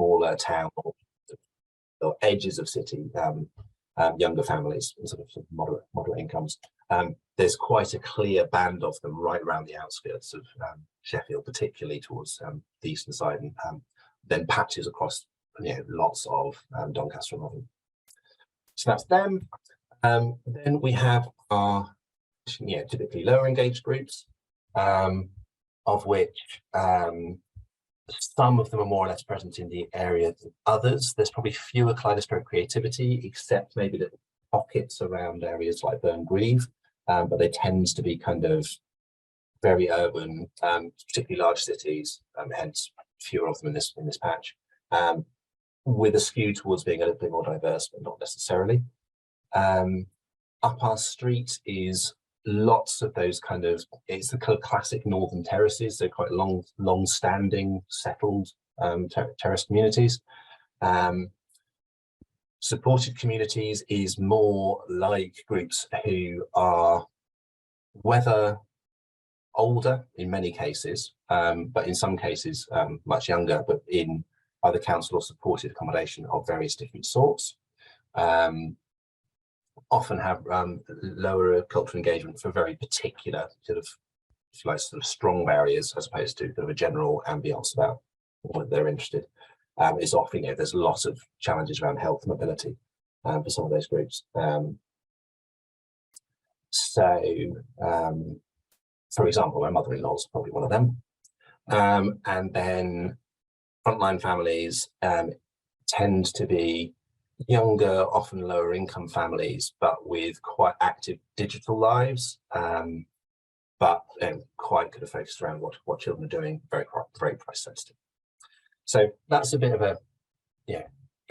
smaller town or edges of city, younger families and sort of moderate incomes. There's quite a clear band of them right around the outskirts of Sheffield, particularly towards the eastern side, and then patches across lots of Doncaster and Rotherham. So that's them. Then we have our typically lower engaged groups, of which some of them are more or less present in the area than others. There's probably fewer kaleidoscopic creativity, except maybe little pockets around areas like Burn-Grieve, but they tend to be kind of very urban, particularly large cities, hence fewer of them in this patch, with a skew towards being a little bit more diverse, but not necessarily. Up our street is lots of those kind of, it's the kind of classic northern terraces, so quite long-standing settled terrace communities. Supported communities is more like groups who are whether older in many cases, but in some cases much younger, but in either council or supported accommodation of various different sorts. Often have lower cultural engagement for very particular sort of strong barriers, as opposed to kind of a general ambience about what they're interested. It's often, there's lots of challenges around health and mobility for some of those groups. For example, my mother-in-law is probably one of them. And then frontline families tend to be younger, often lower income families, but with quite active digital lives, but quite kind of focused around what children are doing, very price sensitive. So that's a bit of a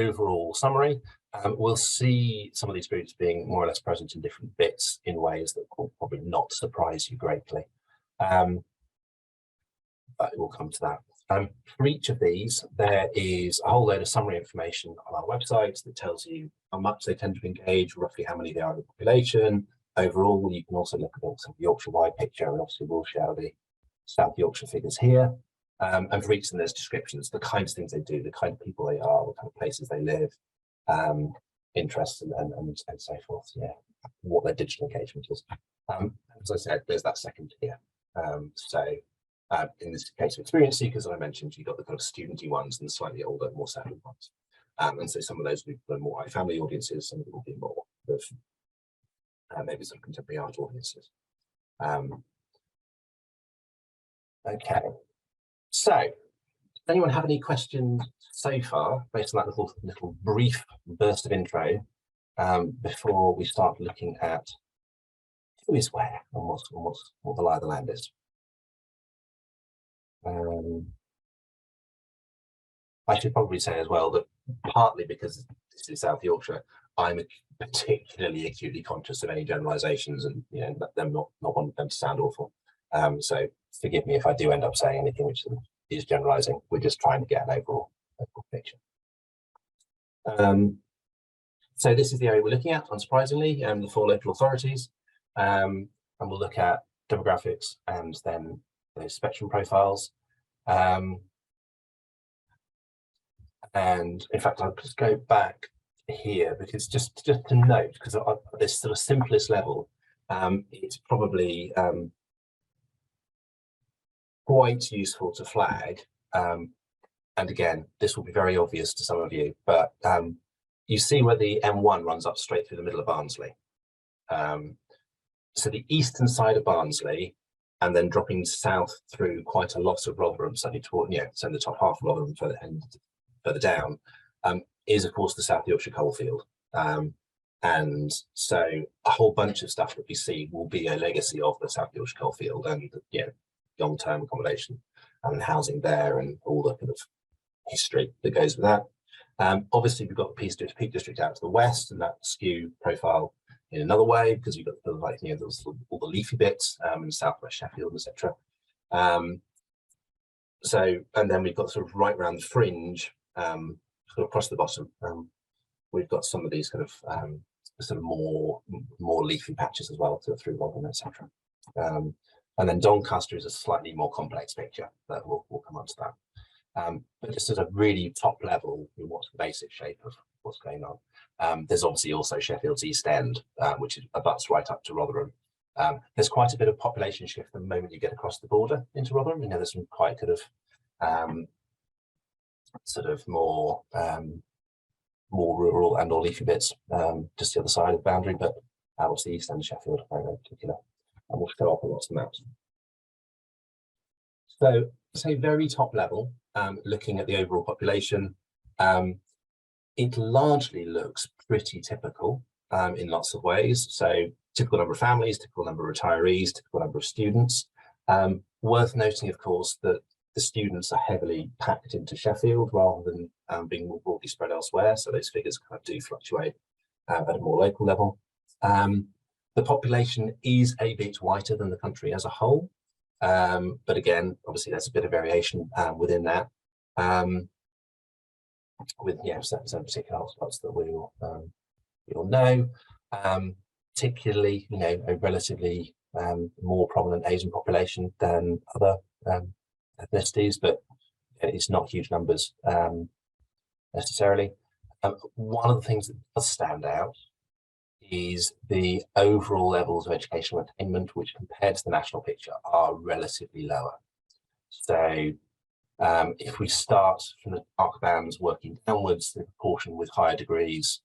overall summary. We'll see some of these groups being more or less present in different bits in ways that will probably not surprise you greatly, but we'll come to that. For each of these, there is a whole load of summary information on our website that tells you how much they tend to engage, roughly how many they are in the population. Overall, you can also look at the Yorkshire-wide picture, and obviously we'll share the South Yorkshire figures here. And for each of them, there's descriptions, the kinds of things they do, the kind of people they are, what kind of places they live, interests and so forth, what their digital engagement is. As I said, there's that second tier. In this case of experience seekers, as I mentioned, you've got the kind of studenty ones and the slightly older, more settled ones. And so some of those will be more high family audiences, some of them will be more of maybe some contemporary art audiences. Okay, so does anyone have any questions so far based on that little brief burst of intro before we start looking at who is where and what the lie of the land is? I should probably say as well that partly because this is South Yorkshire, I'm particularly acutely conscious of any generalisations, and them not wanting them to sound awful. So forgive me if I do end up saying anything which is generalising. We're just trying to get an overall picture. So this is the area we're looking at, unsurprisingly, the 4 local authorities, and we'll look at demographics and then those spectrum profiles. And in fact, I'll just go back here because just to note, because at this sort of simplest level, it's probably quite useful to flag. And again, this will be very obvious to some of you, but you see where the M1 runs up straight through the middle of Barnsley. So the eastern side of Barnsley, and then dropping south through quite a lot of Rotherham, certainly toward, so in the top half of Rotherham further down, is of course the South Yorkshire coalfield. And so a whole bunch of stuff that we see will be a legacy of the South Yorkshire coalfield and long-term accommodation and housing there and all the kind of history that goes with that. Obviously, we've got the Peak District out to the west, and that skew profile in another way because you've got all the leafy bits in southwest Sheffield, etc. And then we've got sort of right around the fringe, sort of across the bottom. We've got some of these kind of sort of more leafy patches as well through Rotherham, etc. And then Doncaster is a slightly more complex picture, but we'll come on to that. But just as a really top level, what's the basic shape of what's going on? There's obviously also Sheffield's East End, which abuts right up to Rotherham. There's quite a bit of population shift the moment you get across the border into Rotherham. There's some quite kind of sort of more rural and or leafy bits just the other side of the boundary, but obviously East End Sheffield in particular, and we'll show up on lots of maps. So, say very top level, looking at the overall population, it largely looks pretty typical in lots of ways. So, typical number of families, typical number of retirees, typical number of students. Worth noting, of course, that the students are heavily packed into Sheffield rather than being more broadly spread elsewhere. So those figures kind of do fluctuate at a more local level. The population is a bit whiter than the country as a whole. But again, obviously there's a bit of variation within that. With some particular hotspots that we all know. Particularly, a relatively more prominent Asian population than other ethnicities, but it's not huge numbers necessarily. One of the things that does stand out is the overall levels of educational attainment, which compared to the national picture are relatively lower. So if we start from the dark bands working downwards, the proportion with higher degrees,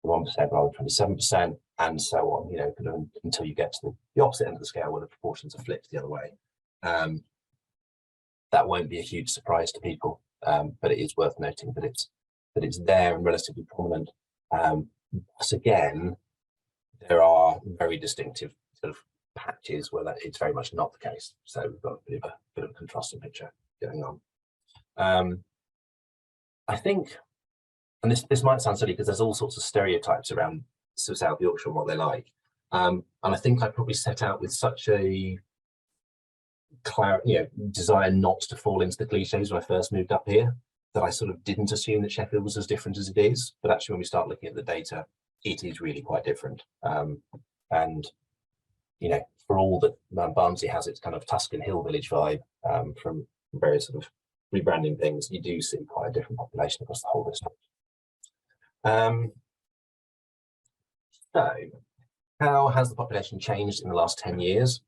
1% rather than 27%, and so on, until you get to the opposite end of the scale where the proportions are flipped the other way. That won't be a huge surprise to people, but it is worth noting that it's there and relatively prominent. But again, there are very distinctive sort of patches where it's very much not the case. So we've got a bit of a contrasting picture going on. I think, and this might sound silly because there's all sorts of stereotypes around South Yorkshire and what they're like. And I think I probably set out with such a desire not to fall into the cliches when I first moved up here, that I sort of didn't assume that Sheffield was as different as it is. But actually, when we start looking at the data, it is really quite different. And for all that Barnsley has its kind of Tuscan hill village vibe from various sort of rebranding things, you do see quite a different population across the whole district. So, how has the population changed in the last 10 years?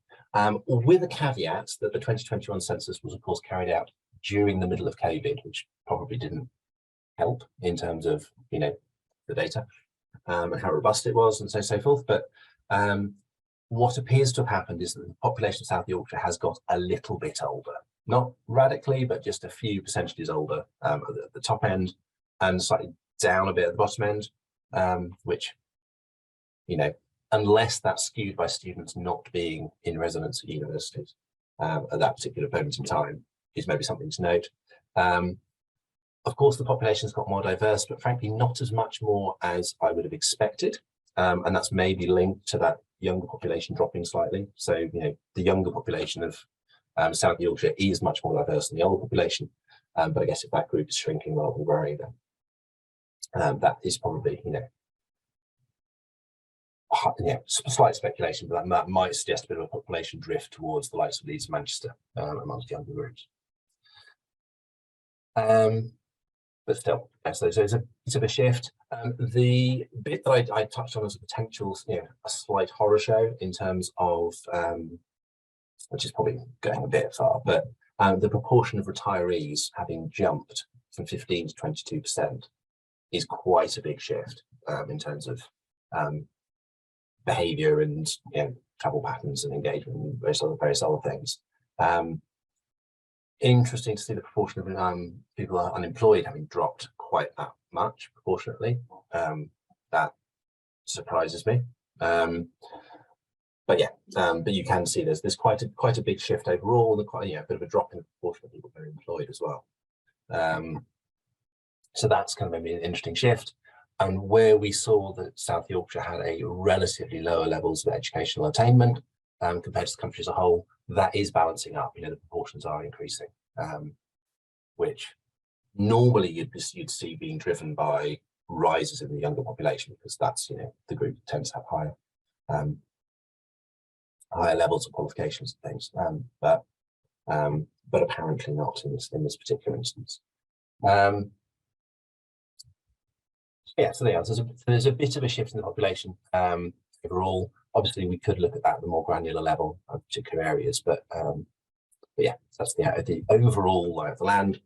With a caveat that the 2021 census was, of course, carried out during the middle of COVID, which probably didn't help in terms of, the data and how robust it was and so forth. But what appears to have happened is that the population of South Yorkshire has got a little bit older. Not radically, but just a few percentages older at the top end and slightly down a bit at the bottom end, which, unless that's skewed by students not being in residence at universities at that particular moment in time, is maybe something to note. Of course, the population's got more diverse, but frankly, not as much more as I would have expected. And that's maybe linked to that younger population dropping slightly. So, the younger population of South Yorkshire is much more diverse than the older population. But I guess if that group is shrinking rather than growing, then that is probably, slight speculation, but that might suggest a bit of a population drift towards the likes of Leeds and Manchester amongst younger groups. But still, so it's a bit of a shift. The bit that I touched on as a potential, a slight horror show in terms of, which is probably going a bit far, but the proportion of retirees having jumped from 15 to 22% is quite a big shift in terms of behaviour and travel patterns and engagement and various other things. Interesting to see the proportion of people are unemployed having dropped quite that much proportionately. That surprises me. But you can see there's quite a big shift overall, and quite a bit of a drop in the proportion of people being employed as well. So that's kind of maybe an interesting shift. And where we saw that South Yorkshire had a relatively lower levels of educational attainment compared to the country as a whole, that is balancing up. The proportions are increasing, which normally you'd see being driven by rises in the younger population, because that's the group that tends to have higher levels of qualifications and things. But but apparently not in this particular instance. Yeah, so there's a bit of a shift in the population overall. Obviously, we could look at that at the more granular level of particular areas, but yeah, that's the overall lie of the land.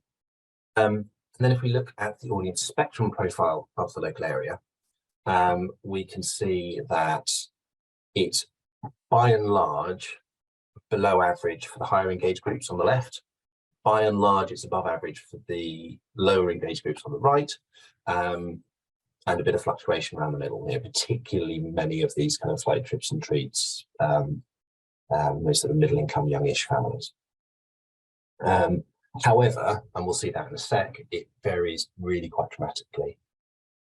And then if we look at the audience spectrum profile of the local area, we can see that it's by and large below average for the higher engaged groups on the left. By and large, it's above average for the lower engaged groups on the right. And a bit of fluctuation around the middle, particularly many of these kind of like trips and treats, those sort of middle income youngish families. However, and we'll see that in a sec, it varies really quite dramatically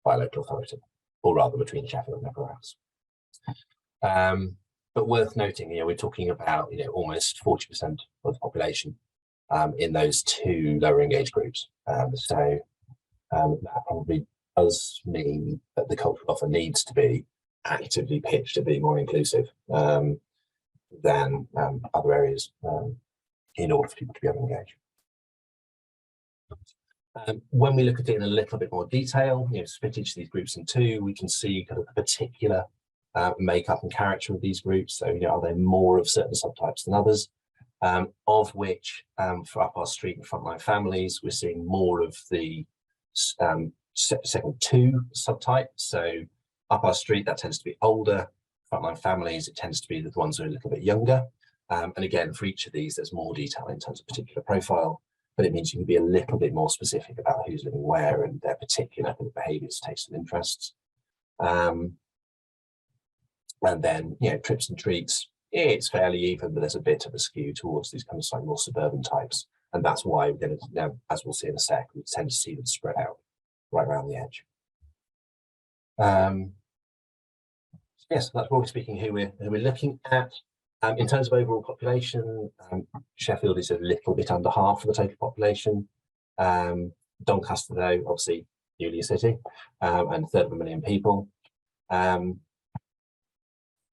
by local authority, or rather between Sheffield and everywhere else. But worth noting, we're talking about almost 40% of the population in those two lower engaged groups. So that probably does mean that the cultural offer needs to be actively pitched to be more inclusive than other areas in order for people to be able to engage. When we look at it in a little bit more detail, split each of these groups in two, we can see kind of the particular makeup and character of these groups. So, are there more of certain subtypes than others? Of which, for up our street and frontline families, we're seeing more of the second two subtype. So up our street, that tends to be older. Frontline families, it tends to be the ones who are a little bit younger. And again, for each of these, there's more detail in terms of particular profile, but it means you can be a little bit more specific about who's living where and their particular kind of behaviours, tastes and interests. And then, trips and treats, it's fairly even, but there's a bit of a skew towards these kind of slightly more suburban types. And that's why we're going to, as we'll see in a sec, we tend to see them spread out right around the edge. Yes, that's broadly speaking who we're looking at. In terms of overall population, Sheffield is a little bit under half of the total population. Doncaster, though, obviously newly a city, and a third of a million people.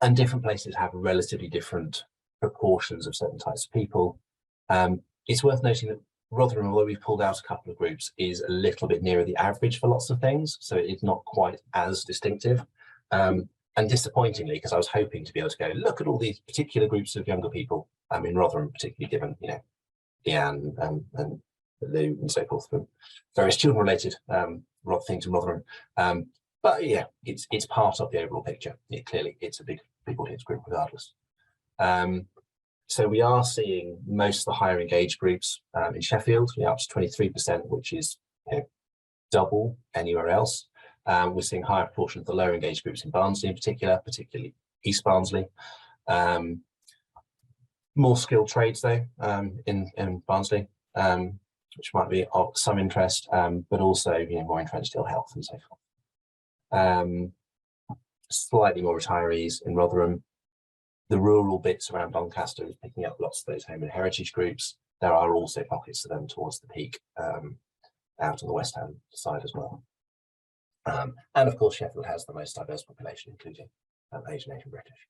And different places have relatively different proportions of certain types of people. It's worth noting that Rotherham, although we've pulled out a couple of groups, is a little bit nearer the average for lots of things, so it's not quite as distinctive. And disappointingly, because I was hoping to be able to go look at all these particular groups of younger people in Rotherham, particularly given Deanne and Lou and so forth, from various children-related things in Rotherham. But yeah, it's part of the overall picture. Clearly, it's a big audience group regardless. So we are seeing most of the higher engaged groups in Sheffield, up to 23%, which is double anywhere else. We're seeing higher proportion of the lower engaged groups in Barnsley in particular, particularly East Barnsley. More skilled trades though in Barnsley, which might be of some interest, but also more entrenched ill health and so forth. Slightly more retirees in Rotherham. The rural bits around Doncaster is picking up lots of those home and heritage groups. There are also pockets of them towards the peak out on the west hand side as well. And of course, Sheffield has the most diverse population, including Asian British.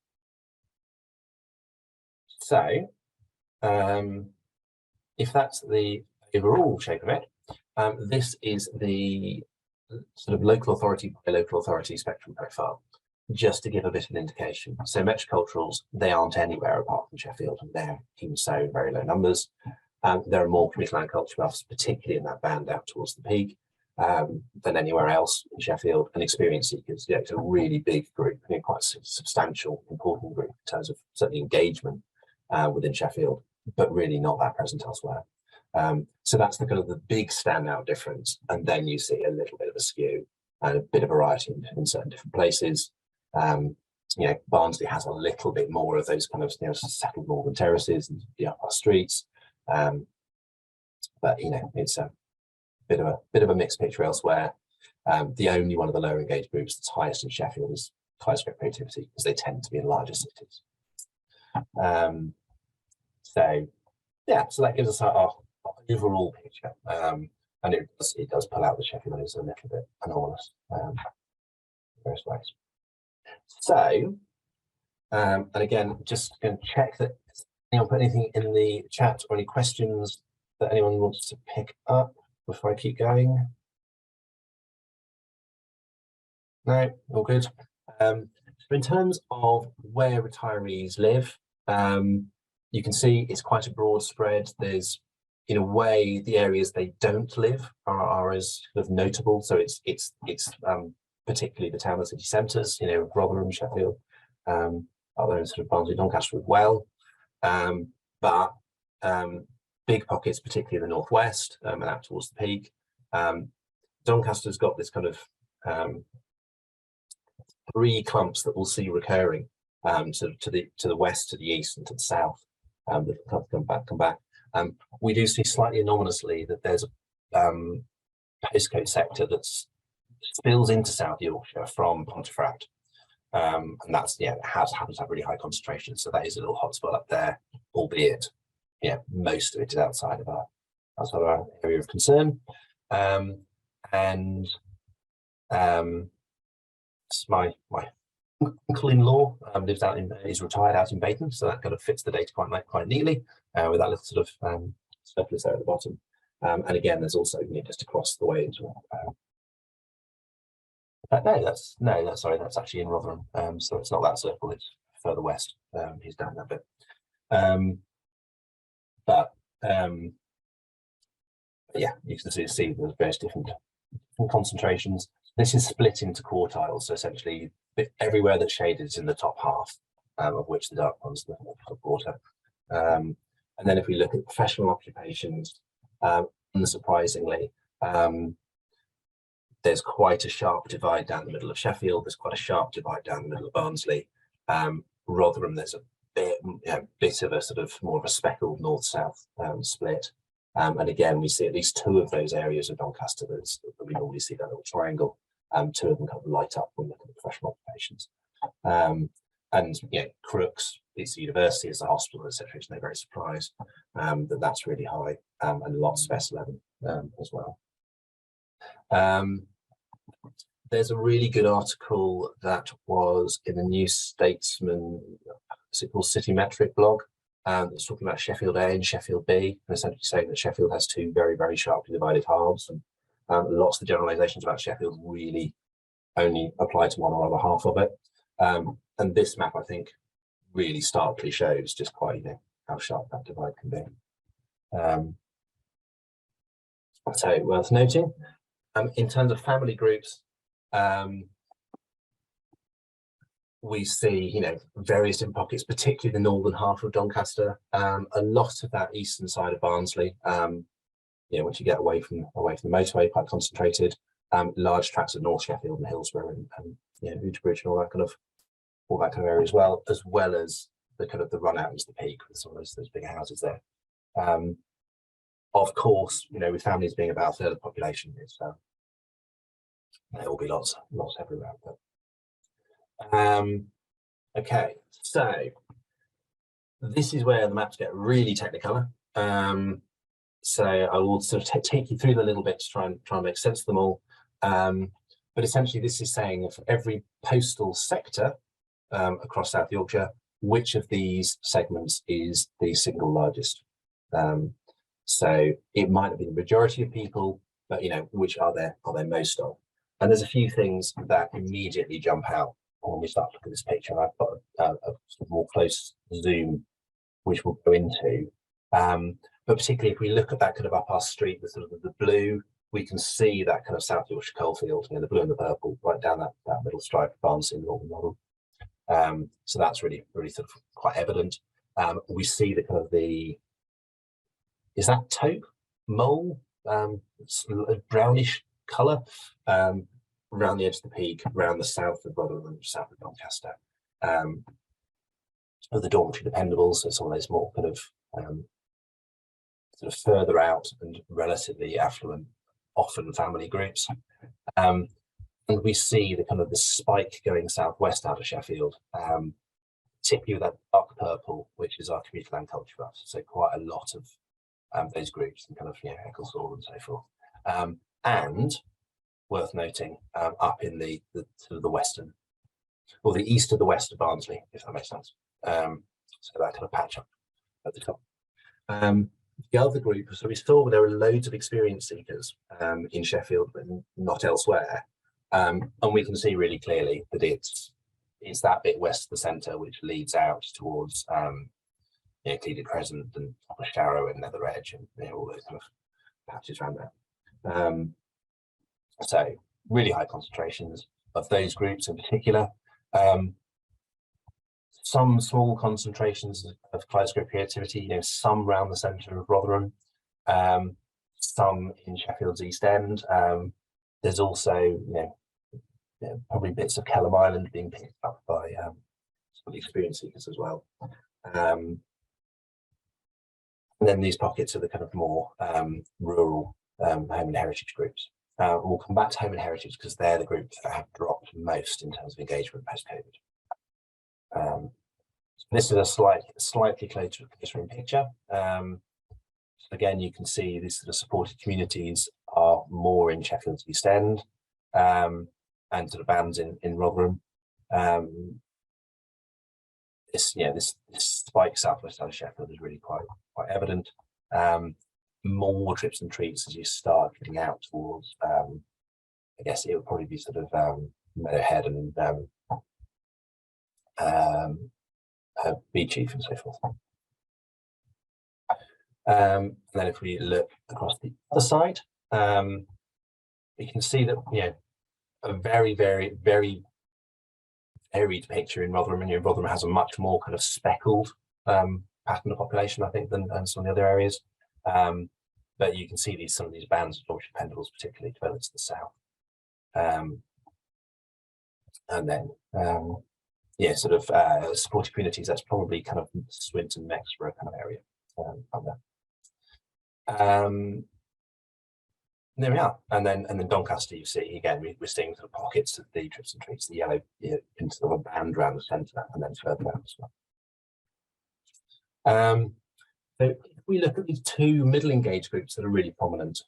So, if that's the overall shape of it, this is the sort of local authority by local authority spectrum profile, just to give a bit of an indication. So metroculturals, they aren't anywhere apart from Sheffield, and they're even so in very low numbers. There are more community land culture buffs, particularly in that band out towards the peak, than anywhere else in Sheffield. And experience seekers, it's a really big group, quite a substantial, important group in terms of certainly engagement within Sheffield, but really not that present elsewhere. So that's the kind of the big standout difference. And then you see a little bit of a skew and a bit of variety in certain different places. Barnsley has a little bit more of those kind of settled northern terraces and the upper streets, but it's a bit of a mixed picture elsewhere. The only one of the lower engaged groups that's highest in Sheffield is close creativity, because they tend to be in larger cities. So that gives us our overall picture, and it does pull out the Sheffield is a little bit anomalous in various ways. So, and again, just going to check that Anyone put anything in the chat or any questions that anyone wants to pick up before I keep going? No, all good. So in terms of where retirees live, you can see it's quite a broad spread. There's, in a way, the areas they don't live are as sort of notable. So it's particularly the town and city centres, you know, Rotherham, Sheffield, other sort of Barnsley, Doncaster as well. But big pockets, particularly in the northwest and out towards the peak. Doncaster's got this kind of three clumps that we'll see recurring to the west, to the east, and to the south. That come back. We do see slightly anomalously that there's a postcode sector that spills into South Yorkshire from Pontefract, and that's happens to have really high concentration. So that is a little hotspot up there, albeit most of it is outside of our area of concern. My uncle-in-law lives out in, is retired out in Baton, so that kind of fits the data quite neatly with that little sort of surplus there at the bottom. And again, there's also just across the way into that's actually in Rotherham. So it's not that circle; it's further west. He's down that bit. Yeah, you can see there's various different concentrations. This is split into quartiles, so essentially everywhere that's shaded is in the top half, of which the dark one's the top quarter. And then if we look at professional occupations, unsurprisingly, there's quite a sharp divide down the middle of Sheffield. There's quite a sharp divide down the middle of Barnsley. Rotherham, there's a bit of a sort of more of a speckled north-south split. And again, we see at least two of those areas of Doncaster that we normally see that little triangle. Two of them kind of light up when we look at the professional occupations. And Crooks, it's the university, it's the hospital, etc. It's no great surprise that's really high, and lots of S11 as well. There's a really good article that was in the New Statesman, is it called City Metric blog? It's talking about Sheffield A and Sheffield B, and essentially saying that Sheffield has two very, very sharply divided halves, and lots of the generalisations about Sheffield really only apply to one or other half of it. And this map, I think, really starkly shows just quite how sharp that divide can be. So worth noting. In terms of family groups, we see, various in pockets, particularly the northern half of Doncaster. A lot of that eastern side of Barnsley. Once you get away from the motorway, quite concentrated. Large tracts of North Sheffield and Hillsborough and Uterbridge and all that kind of area as well as the kind of the run out into the peak with some of those big houses there. Of course, with families being about a third of the population, it's there will be lots everywhere. But okay, so this is where the maps get really technicolor. So I will sort of take you through them a little bit to try and make sense of them all. But essentially, this is saying for every postal sector across South Yorkshire, which of these segments is the single largest. So it might not be the majority of people, but which are there most of. And there's a few things that immediately jump out when we start looking at this picture. And I've got a sort of more close zoom, which we'll go into. But particularly if we look at that kind of up our street, the sort of the blue, we can see that kind of South Yorkshire coalfield, the blue and the purple, right down that middle stripe of Barnsley in the northern model. So that's really sort of quite evident. We see the kind of is that taupe mole, brownish colour around the edge of the peak, around the south of Rotherham, south of Doncaster. Of the dormitory dependables, so some of those more kind of sort of further out and relatively affluent, often family groups. And we see the kind of the spike going southwest out of Sheffield, particularly with that dark purple, which is our commuter land culture buffs. So quite a lot of those groups and kind of Ecclesall and so forth. And worth noting, up in the sort of the western, or the east of the west of Barnsley, if that makes sense. So that kind of patch up at the top. The other group, so we saw there were loads of experience seekers in Sheffield, but not elsewhere. And we can see really clearly that it's that bit west of the centre which leads out towards Cleeded Crescent and Sharrow and Nether Edge and all those kind of patches around there. So really high concentrations of those groups in particular. Some small concentrations of kaleidoscope creativity, some around the centre of Rotherham, some in Sheffield's East End. There's also, probably bits of Kelham Island being picked up by some of the experience seekers as well. And then these pockets are the kind of more rural home and heritage groups. We'll come back to home and heritage because they're the groups that have dropped most in terms of engagement post-COVID. This is a slightly closer in picture. Again, you can see these sort of supported communities are more in Sheffield's East End and sort of bands in Rotherham. This spike southwest out of Sheffield is really quite evident. More trips and treats as you start getting out towards, I guess it would probably be sort of Meadowhead and Beechief and so forth. And then if we look across the other side, we can see that a very, very, very varied picture in Rotherham, and Rotherham has a much more kind of speckled pattern of population, I think, than some of the other areas. But you can see some of these bands of Yorkshire pendles, particularly developed to the south. And then sort of supported communities, that's probably kind of Swinton, Mexborough kind of area up there. There we are. And then Doncaster, you see, again, we're seeing sort of pockets of the trips and treats, the yellow into the band around the centre and then further out as well. So if we look at these two middle engaged groups that are really prominent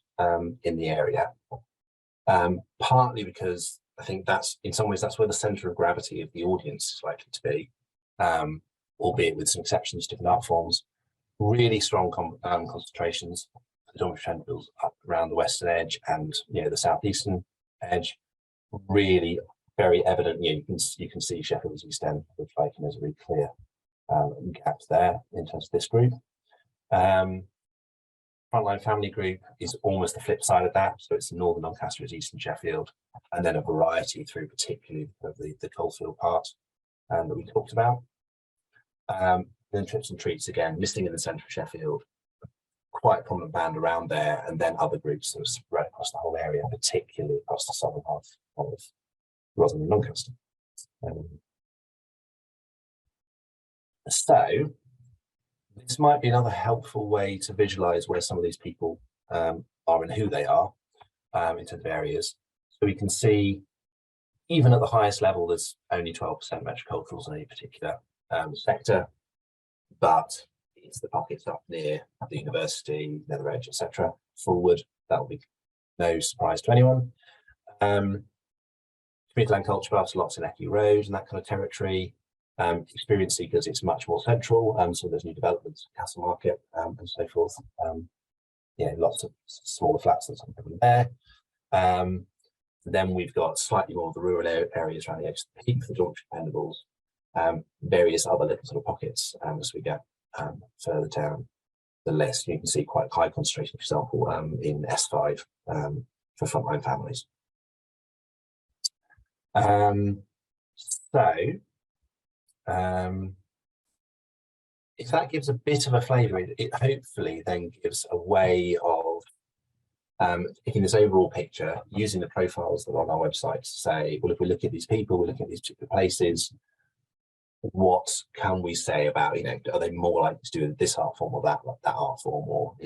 in the area, partly because I think that's, in some ways, that's where the centre of gravity of the audience is likely to be, albeit with some exceptions to different art forms. Really strong concentrations of Yorkshire pendles up around the western edge and the southeastern edge. Really very evident. You can see Sheffield's East End looks like, and there's a really clear gap there in terms of this group. Frontline family group is almost the flip side of that, so it's northern Doncaster, it's eastern Sheffield, and then a variety through particularly of the Coalfield part that we talked about. Then trips and treats, again, listing in the centre of Sheffield, quite a prominent band around there, and then other groups that are spread across the whole area, particularly across the southern half of Rotherham and Doncaster. So this might be another helpful way to visualise where some of these people are and who they are in terms of areas. So we can see, even at the highest level, there's only 12% metroculturals in any particular sector, but it's the pockets up near the university, Nether Edge, etc. Forward, that will be no surprise to anyone. Community land culture buffs, lots in Ecky Road and that kind of territory. Experience seekers, it's much more central, so there's new developments, Castle Market and so forth. Lots of smaller flats and something there. Then we've got slightly more of the rural areas around the edge of the peak for Yorkshire pendables, various other little sort of pockets as we get further down the list. You can see quite high concentration, for example, in S5 for frontline families. If that gives a bit of a flavour, it hopefully then gives a way of taking this overall picture, using the profiles that are on our website to say, well, if we look at these people, we're looking at these particular places, what can we say about, are they more likely to do this art form or that art form, or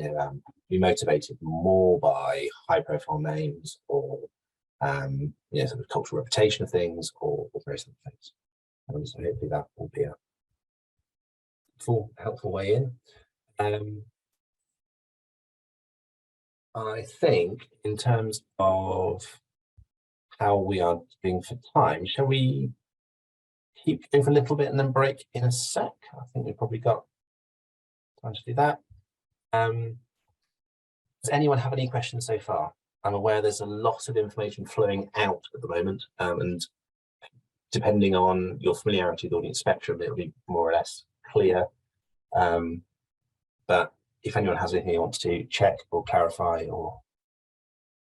be motivated more by high profile names or sort of cultural reputation of things or various other things. So hopefully that will be a helpful way in. I think in terms of how we are doing for time, shall we keep going for a little bit and then break in a sec? I think we've probably got trying to do that. Does anyone have any questions so far? I'm aware there's a lot of information flowing out at the moment, and depending on your familiarity with the audience spectrum, it'll be more or less clear. But if anyone has anything they want to check or clarify, or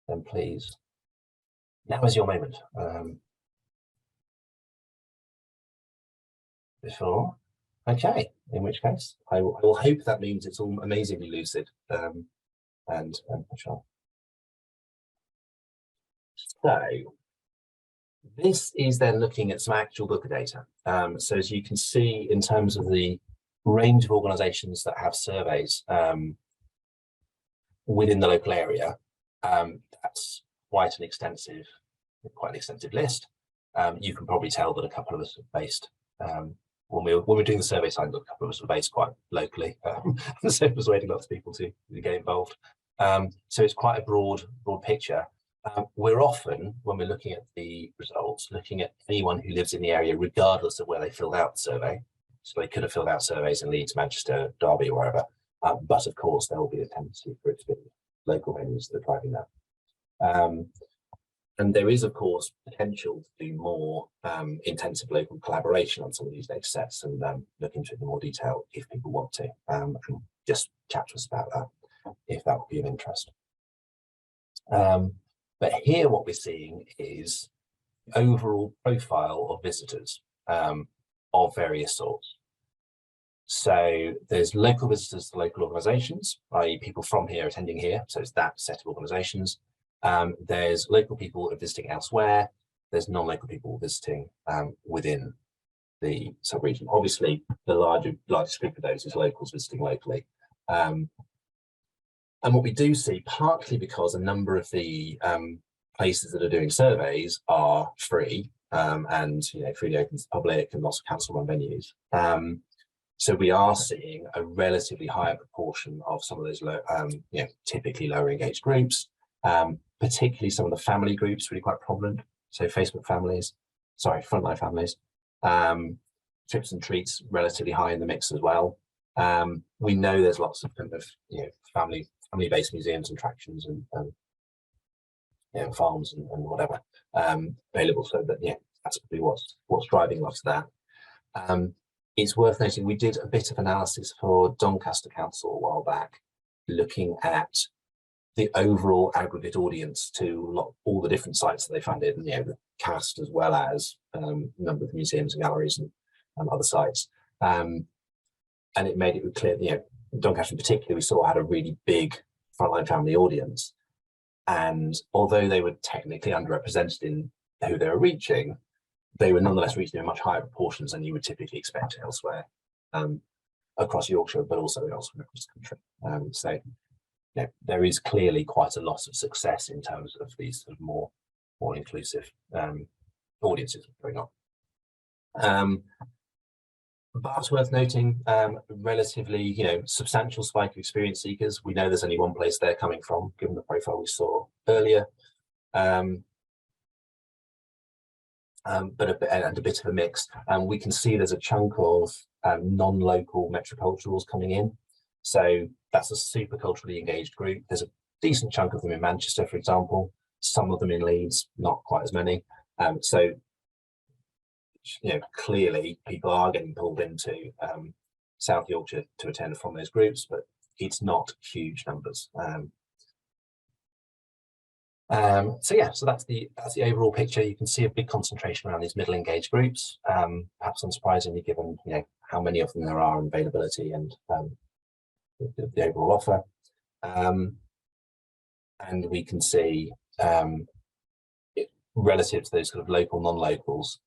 then please, now is your moment. Before, okay, in which case I will hope that means it's all amazingly lucid and sure. So this is then looking at some actual Booker data. So as you can see, in terms of the range of organisations that have surveys within the local area, that's quite an extensive list. You can probably tell that a couple of us are based when we were doing the survey side, a couple of us were based quite locally, so persuading lots of people to get involved. So it's quite a broad picture. We're often, when we're looking at the results, looking at anyone who lives in the area, regardless of where they filled out the survey. So they could have filled out surveys in Leeds, Manchester, Derby, or wherever. But of course, there will be a tendency for it to be local venues that are driving that. And there is, of course, potential to do more intensive local collaboration on some of these data sets and look into it in more detail if people want to, and just chat to us about that if that would be of interest. But here what we're seeing is the overall profile of visitors of various sorts. So there's local visitors to local organisations, i.e. people from here attending here, so it's that set of organisations. There's local people visiting elsewhere. There's non-local people visiting within the sub-region. Obviously, the largest group of those is locals visiting locally. And what we do see, partly because a number of the places that are doing surveys are free and freely open to the public, and lots of council-run venues. So we are seeing a relatively higher proportion of some of those typically lower engaged groups. Particularly some of the family groups really quite prominent. So Facebook families, frontline families, trips and treats relatively high in the mix as well. We know there's lots of kind of family-based museums and attractions and farms and whatever available. So that that's probably what's driving lots of that. It's worth noting we did a bit of analysis for Doncaster Council a while back, looking at the overall aggregate audience to all the different sites that they funded, and the cast as well as a number of museums and galleries and other sites. And it made it clear, Doncaster in particular, we saw had a really big frontline family audience. And although they were technically underrepresented in who they were reaching, they were nonetheless reaching in much higher proportions than you would typically expect elsewhere across Yorkshire, but also elsewhere across the country. So there is clearly quite a lot of success in terms of these sort of more inclusive audiences going on. But it's worth noting, relatively, substantial spike of experience seekers. We know there's only one place they're coming from, given the profile we saw earlier. But a bit of a mix. We can see there's a chunk of non-local metroculturals coming in. So that's a super culturally engaged group. There's a decent chunk of them in Manchester, for example. Some of them in Leeds, not quite as many. So clearly people are getting pulled into South Yorkshire to attend from those groups, but it's not huge numbers. So that's the overall picture. You can see a big concentration around these middle engaged groups, perhaps unsurprisingly given how many of them there are and availability and the overall offer. And we can see relative to those sort of local non-locals,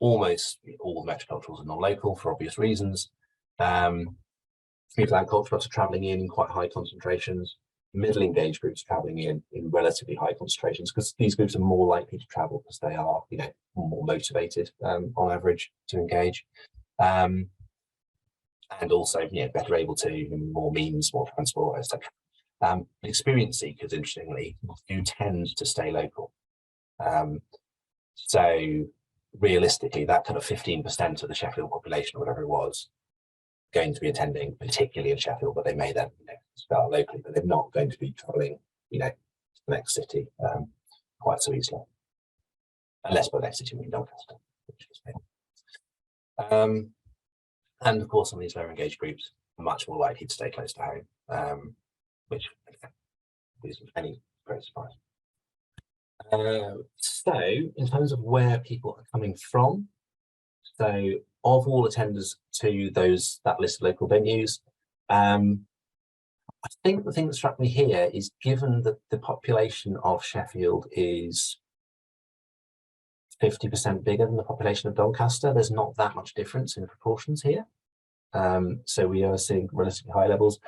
almost all the metroculturals are non-local for obvious reasons. People and culturalists are travelling in quite high concentrations. Middle engaged groups travelling in relatively high concentrations, because these groups are more likely to travel because they are more motivated on average to engage, and also better able to more means, more transport, etc. Experience seekers, interestingly, do tend to stay local. So realistically, that kind of 15% of the Sheffield population, or whatever it was, going to be attending, particularly in Sheffield, but they may then start locally, but they're not going to be travelling, to the next city quite so easily. Unless by the next city we mean Doncaster, which is me. And of course, some of these lower engaged groups are much more likely to stay close to home, which isn't any great surprise. So, in terms of where people are coming from, so of all attenders to that list of local venues, I think the thing that struck me here is, given that the population of Sheffield is 50% bigger than the population of Doncaster, there's not that much difference in proportions here. So we are seeing relatively high levels.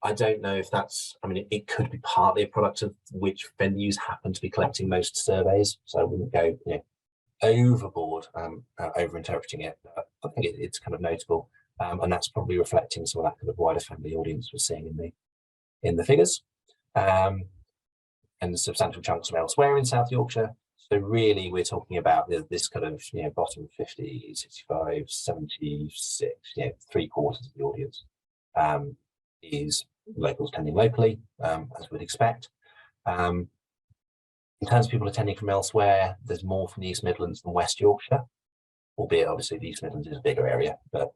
I don't know if that's, it could be partly a product of which venues happen to be collecting most surveys. So I wouldn't go overboard over interpreting it. But I think it's kind of notable. And that's probably reflecting some of that kind of wider family audience we're seeing in the figures. And substantial chunks from elsewhere in South Yorkshire. So really we're talking about this kind of bottom 50, 65, 76, 3/4 of the audience is locals attending locally, as we'd expect. In terms of people attending from elsewhere, there's more from the East Midlands than West Yorkshire, albeit obviously the East Midlands is a bigger area, but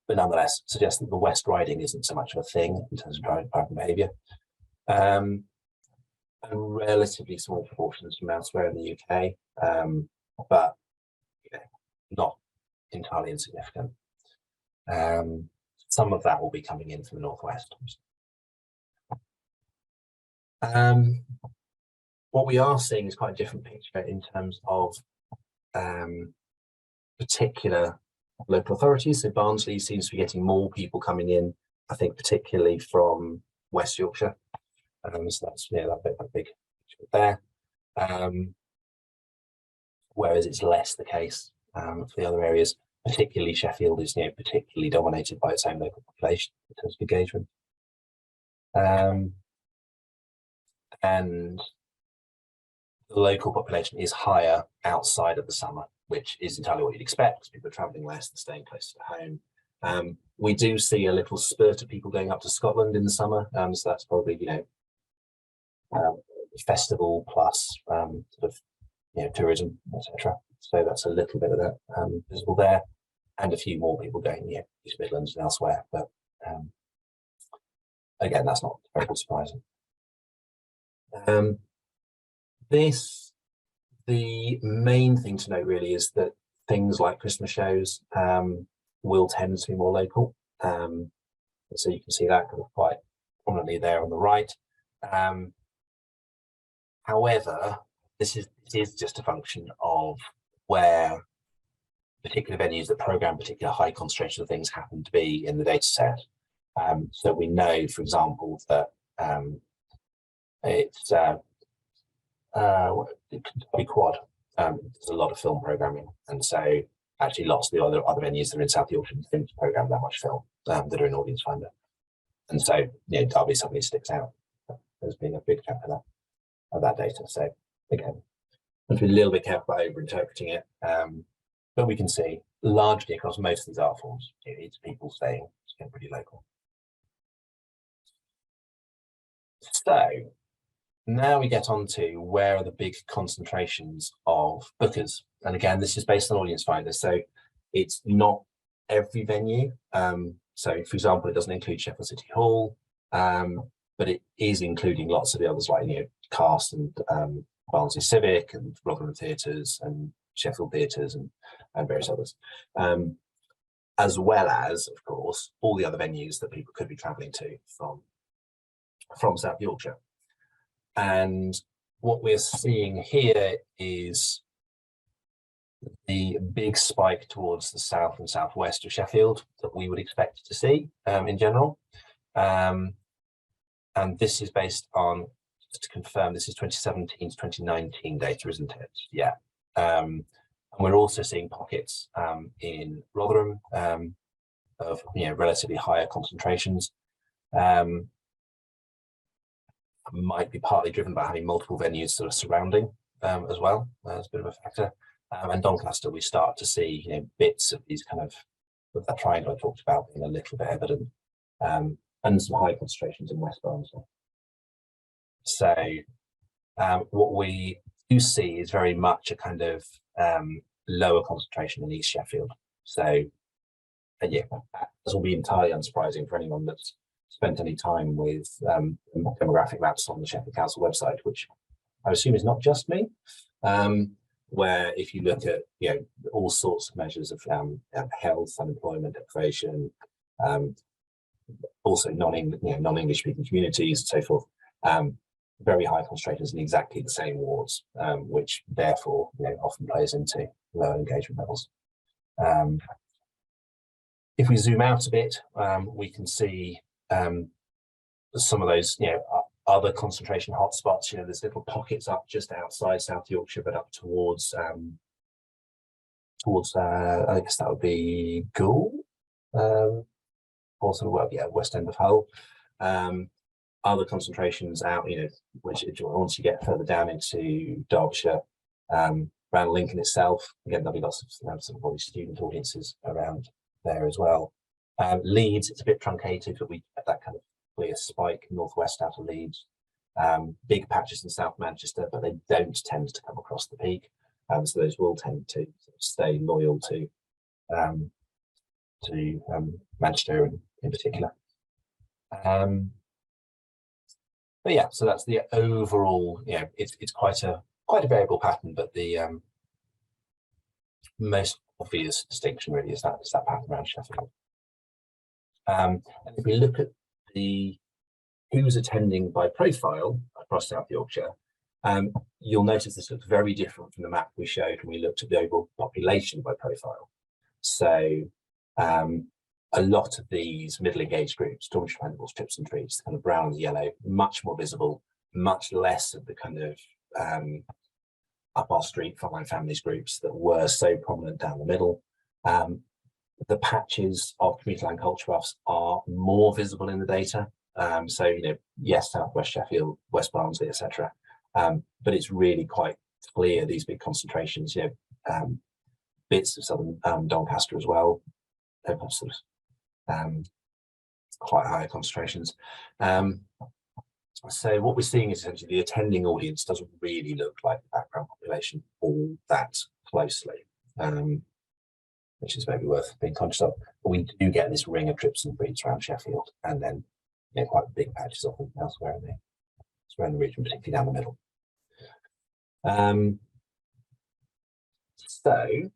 nonetheless suggests that the West Riding isn't so much of a thing in terms of driving behaviour. And relatively small proportions from elsewhere in the UK, but not entirely insignificant. Some of that will be coming in from the northwest. What we are seeing is quite a different picture in terms of particular local authorities. So Barnsley seems to be getting more people coming in, I think, particularly from West Yorkshire. So that's that big picture there. Whereas it's less the case for the other areas. Particularly Sheffield is particularly dominated by its own local population in terms of engagement. And the local population is higher outside of the summer, which is entirely what you'd expect, because people are travelling less and staying closer to home. We do see a little spurt of people going up to Scotland in the summer, so that's probably festival plus tourism, etc. So that's a little bit of that visible there, and a few more people going East Midlands and elsewhere. But again, that's not very surprising. The main thing to note really is that things like Christmas shows will tend to be more local. So you can see that kind of quite prominently there on the right. However, this is just a function of where particular venues that program particular high concentration of things happen to be in the data set. So we know, for example, that it can be quad. There's a lot of film programming, and so actually lots of the other venues that are in South Yorkshire don't program that much film that are in Audience Finder, and so Derby suddenly sticks out as being a big chunk of that data. So again, have to be a little bit careful about over interpreting it, but we can see largely across most of these art forms, it's people staying pretty local. So now we get on to where are the big concentrations of bookers. And again, this is based on Audience Finder. So it's not every venue. So for example, it doesn't include Sheffield City Hall, but it is including lots of the others like Cast and Barnsley Civic and Rotherham Theatres and Sheffield Theatres and various others. As well as, of course, all the other venues that people could be travelling to from South Yorkshire. And what we're seeing here is the big spike towards the south and southwest of Sheffield that we would expect to see in general. And this is based on, just to confirm, this is 2017 to 2019 data, isn't it? Yeah. And we're also seeing pockets in Rotherham of relatively higher concentrations. Might be partly driven by having multiple venues sort of surrounding as well as a bit of a factor. And Doncaster, we start to see, bits of these kind of that triangle I talked about being a little bit evident, and some high concentrations in West Barnsley. So what we do see is very much a kind of lower concentration in East Sheffield. So yeah, this will be entirely unsurprising for anyone that's spent any time with demographic maps on the Sheffield Council website, which I assume is not just me, where if you look at all sorts of measures of health, unemployment, deprivation, also non-English speaking communities and so forth, very high concentrations in exactly the same wards, which therefore often plays into low engagement levels. If we zoom out a bit, we can see some of those other concentration hotspots. There's little pockets up just outside South Yorkshire, but up towards I guess that would be Goole, also West End of Hull. Other concentrations out, which once you get further down into Derbyshire, around Lincoln itself, again there'll be lots of probably student audiences around there as well. Leeds, it's a bit truncated, but we get that kind of clear spike northwest out of Leeds. Big patches in South Manchester, but they don't tend to come across the peak, so those will tend to stay loyal to Manchester in particular. But yeah, so that's the overall. It's quite a variable pattern, but the most obvious distinction really is that pattern around Sheffield. And if we look at who's attending by profile across South Yorkshire, you'll notice this looks very different from the map we showed when we looked at the overall population by profile. So a lot of these middling age groups, Dormitory Venables, Trips and Treats, kind of brown and yellow, much more visible, much less of the kind of up our street frontline families groups that were so prominent down the middle. The patches of community land culture buffs are more visible in the data. So yes, Southwest Sheffield, West Barnsley, etc. But it's really quite clear these big concentrations. Bits of southern Doncaster as well. They've got sort of quite high concentrations. So what we're seeing is essentially the attending audience doesn't really look like the background population all that closely, which is maybe worth being conscious of. But we do get this ring of trips and treats around Sheffield, and then quite big patches of them elsewhere in the region, particularly down the middle. So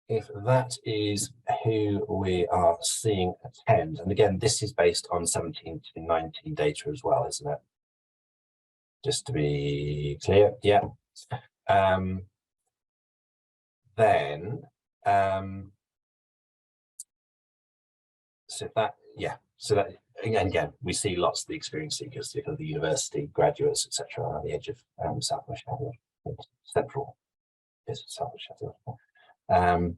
if that is who we are seeing attend, and again, this is based on 17 to 19 data as well, isn't it? Just to be clear, yeah. So that again, we see lots of the experience seekers, the university graduates, etc., on the edge of Southwest Sheffield, central Southwest Sheffield. So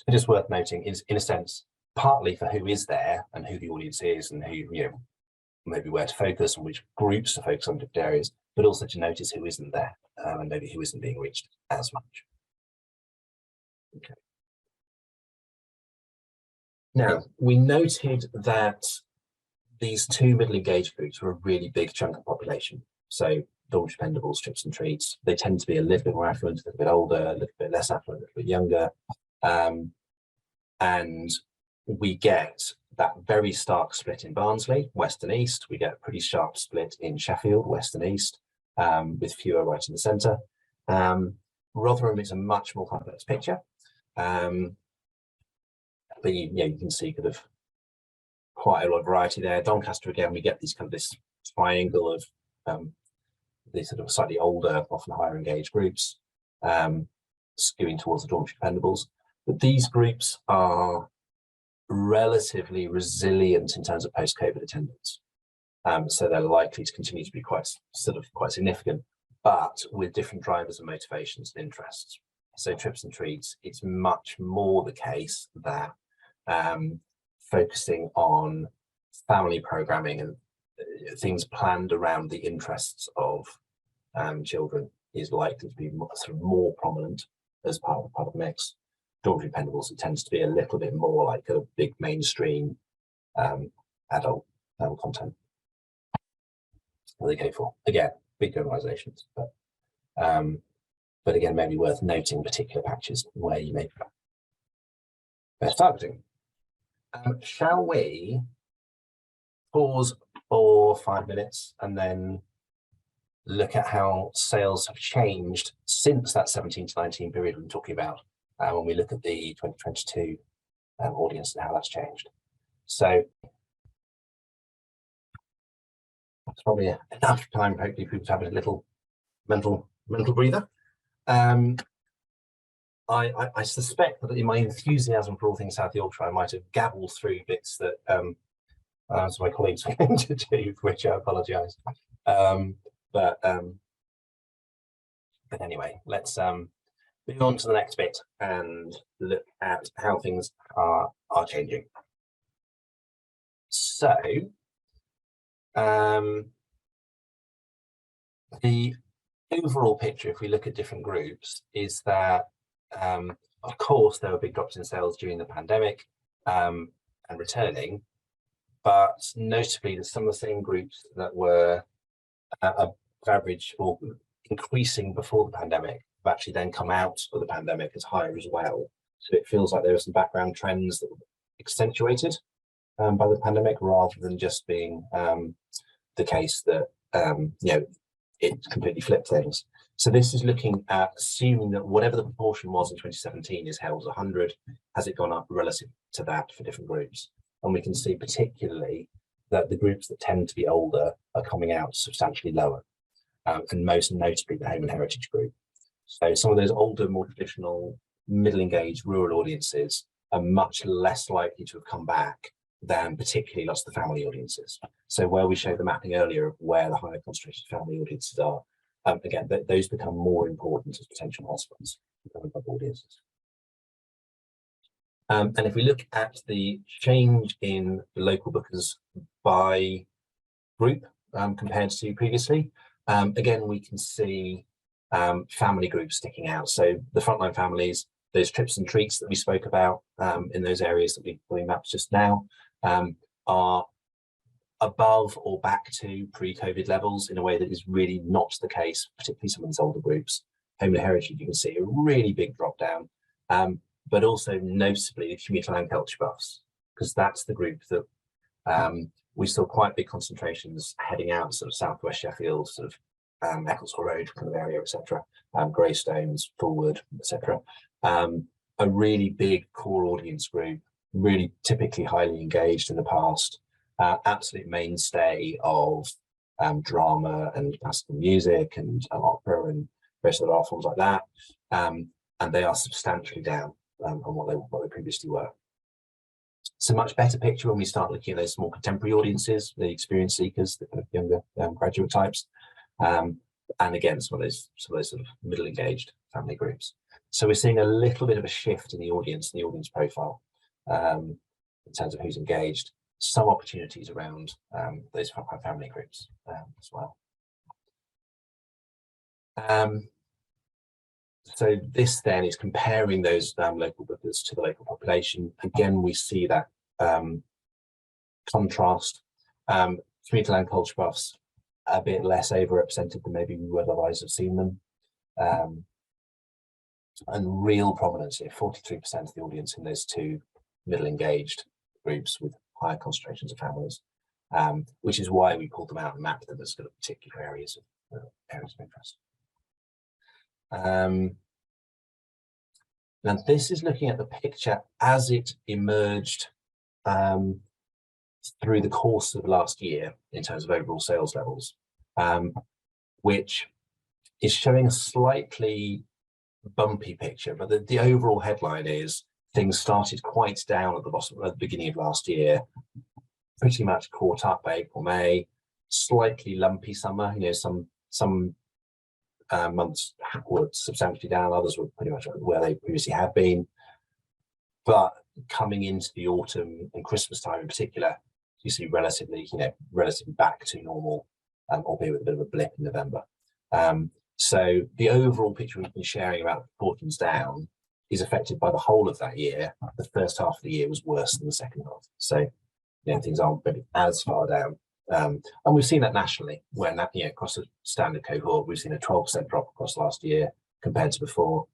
just worth noting is, in a sense, partly for who is there and who the audience is and who, maybe where to focus and which groups to focus on different areas, but also to notice who isn't there and maybe who isn't being reached as much. Okay. Now, we noted that these two middle engaged groups were a really big chunk of population. So Dormitory Venables, Trips and Treats, they tend to be a little bit more affluent, a little bit older, a little bit less affluent, a little bit younger. And we get that very stark split in Barnsley, west and east. We get a pretty sharp split in Sheffield, west and east, with fewer right in the centre. Rotherham is a much more complex picture. But you can see kind of quite a lot of variety there. Doncaster, again, we get these kind of this triangle of these sort of slightly older, often higher engaged groups, skewing towards the Dormitory Venables. But these groups are relatively resilient in terms of post-COVID attendance. So they're likely to continue to be quite significant, but with different drivers and motivations and interests. So Trips and Treats, it's much more the case that focusing on family programming and things planned around the interests of children is likely to be sort of more prominent as part of the mix. Dormitory pendables, it tends to be a little bit more like a big mainstream adult content that they go for. Again, big organisations, but again, maybe worth noting particular patches where you make best targeting. Shall we pause for 5 minutes and then look at how sales have changed since that 17 to 19 period we're talking about when we look at the 2022 audience and how that's changed. So that's probably enough time, hopefully, people to have a little mental breather. I suspect that in my enthusiasm for all things South Yorkshire, I might have gabbled through bits that my colleagues were going to do, for which I apologise. But anyway, let's move on to the next bit and look at how things are changing. So, the overall picture, if we look at different groups, is that of course there were big drops in sales during the pandemic and returning, but notably there's some of the same groups that were average or increasing before the pandemic have actually then come out of the pandemic as higher as well. So it feels like there are some background trends that were accentuated by the pandemic, rather than just being the case that it completely flipped things. So this is looking at assuming that whatever the proportion was in 2017 is held as 100, has it gone up relative to that for different groups? And we can see particularly that the groups that tend to be older are coming out substantially lower, and most notably the home and heritage group. So some of those older, more traditional, middle-engaged rural audiences are much less likely to have come back than particularly lots of the family audiences. So where we showed the mapping earlier of where the higher concentration family audiences are, again, those become more important as potential hotspots of audiences. And if we look at the change in the local bookers by group compared to previously, again, we can see family groups sticking out. So the frontline families, those trips and treats that we spoke about in those areas that we mapped just now, are above or back to pre-COVID levels in a way that is really not the case, particularly some of these older groups. Home and heritage, you can see a really big drop down, but also noticeably the commuter land culture buffs, because that's the group that we saw quite big concentrations heading out, sort of southwest Sheffield, sort of Ecclesall Road kind of area, etc. Greystones, Fulwood, etc. A really big core audience group, really typically highly engaged in the past, absolute mainstay of drama and classical music and opera and various other art forms like that, and they are substantially down on what they previously were. It's a much better picture when we start looking at those more contemporary audiences, the experience seekers, the kind of younger graduate types, and again some of those sort of middle engaged family groups. So we're seeing a little bit of a shift in the audience profile in terms of who's engaged. Some opportunities around those family groups as well. So this then is comparing those local bookers to the local population. Again, we see that contrast. Commuter land culture buffs a bit less overrepresented than maybe we would otherwise have seen them. And real prominence here, 43% of the audience in those two middle engaged groups with higher concentrations of families, which is why we pulled them out and mapped them as sort of particular areas of interest. Now this is looking at the picture as it emerged through the course of last year in terms of overall sales levels, which is showing a slightly bumpy picture, but the overall headline is things started quite down at the bottom at the beginning of last year, pretty much caught up by April, May, slightly lumpy summer, some months were substantially down, others were pretty much where they previously had been. But coming into the autumn and Christmas time in particular, you see relatively back to normal, albeit with a bit of a blip in November. So the overall picture we've been sharing about proportions down is affected by the whole of that year. The first half of the year was worse than the second half. So things aren't maybe as far down. And we've seen that nationally, where across the standard cohort, we've seen a 12% drop across last year compared to before,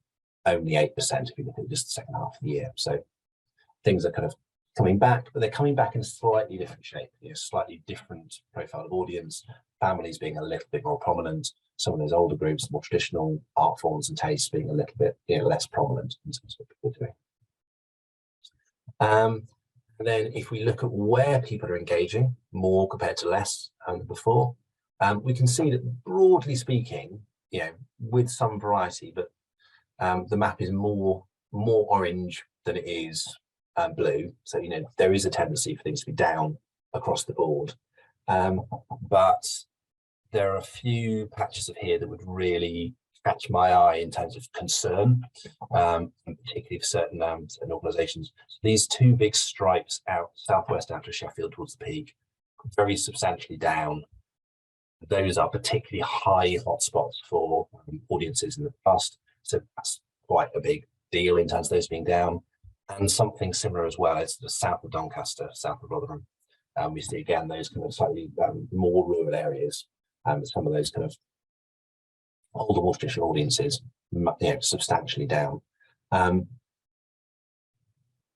only 8% if you look at just the second half of the year. So things are kind of coming back, but they're coming back in a slightly different shape, slightly different profile of audience, families being a little bit more prominent, some of those older groups, more traditional art forms and tastes being a little bit less prominent in terms of what people are doing. And then if we look at where people are engaging, more compared to less than before, we can see that broadly speaking, with some variety, but the map is more orange than it is blue. So, there is a tendency for things to be down across the board. But there are a few patches of here that would really catch my eye in terms of concern, particularly for certain organisations. So these two big stripes out southwest out of Sheffield towards the peak, very substantially down. Those are particularly high hotspots for audiences in the past. So that's quite a big deal in terms of those being down. And something similar as well is the south of Doncaster, south of Rotherham. We see again those kind of slightly more rural areas, some of those kind of older, more traditional audiences, substantially down.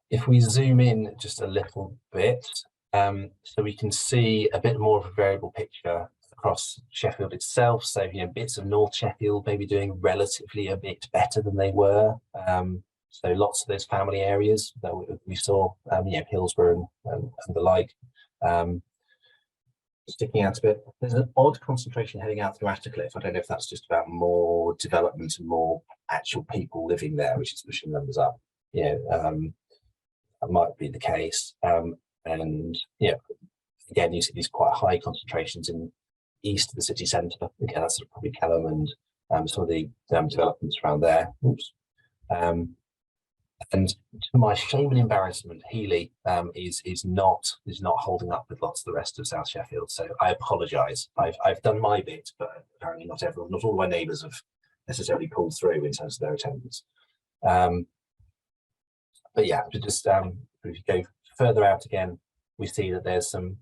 If we zoom in just a little bit, so we can see a bit more of a variable picture across Sheffield itself. So, bits of North Sheffield maybe doing relatively a bit better than they were. So lots of those family areas that we saw, Hillsborough and the like, sticking out a bit. There's an odd concentration heading out through Attercliffe. I don't know if that's just about more development and more actual people living there, which is pushing numbers up. That might be the case. And again, you see these quite high concentrations in east of the city centre. Again, that's probably Kelham and some of the developments around there. Oops. And to my shame and embarrassment, Healy is not holding up with lots of the rest of South Sheffield. So I apologise. I've done my bit, but apparently not all my neighbours have necessarily pulled through in terms of their attendance. But yeah, just if you go further out again, we see that there's some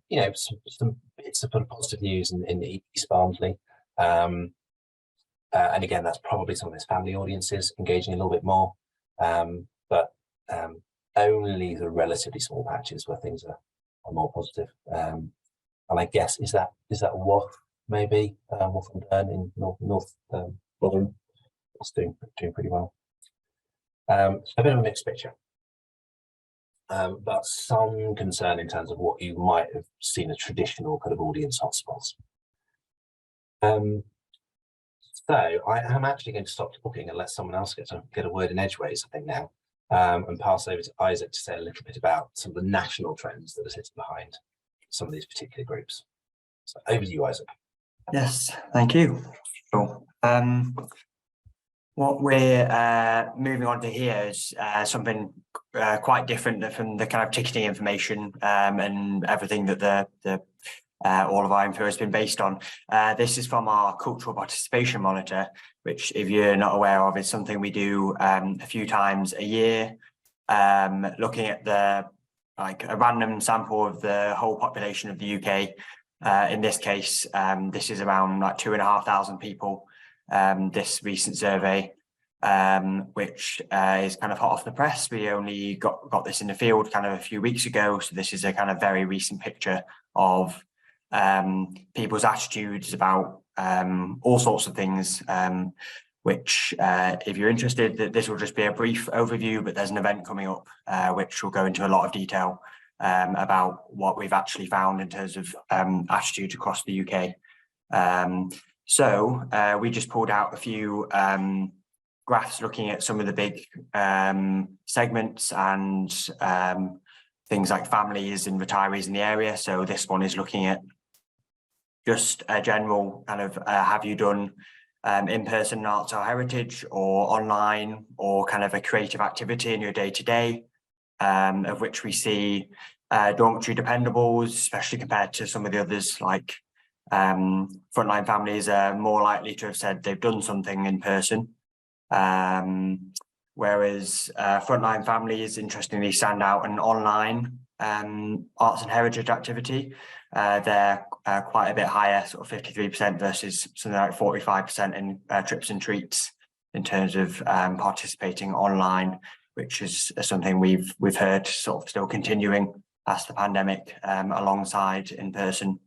bits of positive news in East Barnsley. And again, that's probably some of those family audiences engaging a little bit more. But only the relatively small patches where things are more positive. And I guess is that Wath maybe Wath and Burn in North Rotherham. It's doing pretty well. A bit of a mixed picture, but some concern in terms of what you might have seen as traditional kind of audience hotspots. So I am actually going to stop talking and let someone else get a word in edgeways, I think now. And pass over to Isaac to say a little bit about some of the national trends that are sitting behind some of these particular groups. So over to you, Isaac. Yes, thank you. Sure. What we're moving on to here is something quite different from the kind of ticketing information and everything that all of our info has been based on. This is from our cultural participation monitor, which, if you're not aware of, is something we do a few times a year, looking at a random sample of the whole population of the UK. In this case, this is around 2,500 people. This recent survey, which is kind of hot off the press. We only got this in the field kind of a few weeks ago, so this is a kind of very recent picture of people's attitudes about all sorts of things, which if you're interested, this will just be a brief overview, but there's an event coming up which will go into a lot of detail about what we've actually found in terms of attitudes across the UK. So we just pulled out a few graphs looking at some of the big segments and things like families and retirees in the area. So this one is looking at just a general kind of have you done in-person arts or heritage or online or kind of a creative activity in your day-to-day, of which we see dormitory dependables, especially compared to some of the others like Frontline families are more likely to have said they've done something in person, whereas frontline families interestingly stand out in online arts and heritage activity. They're quite a bit higher, sort of 53% versus something like 45% in trips and treats in terms of participating online, which is something we've heard sort of still continuing past the pandemic alongside in person.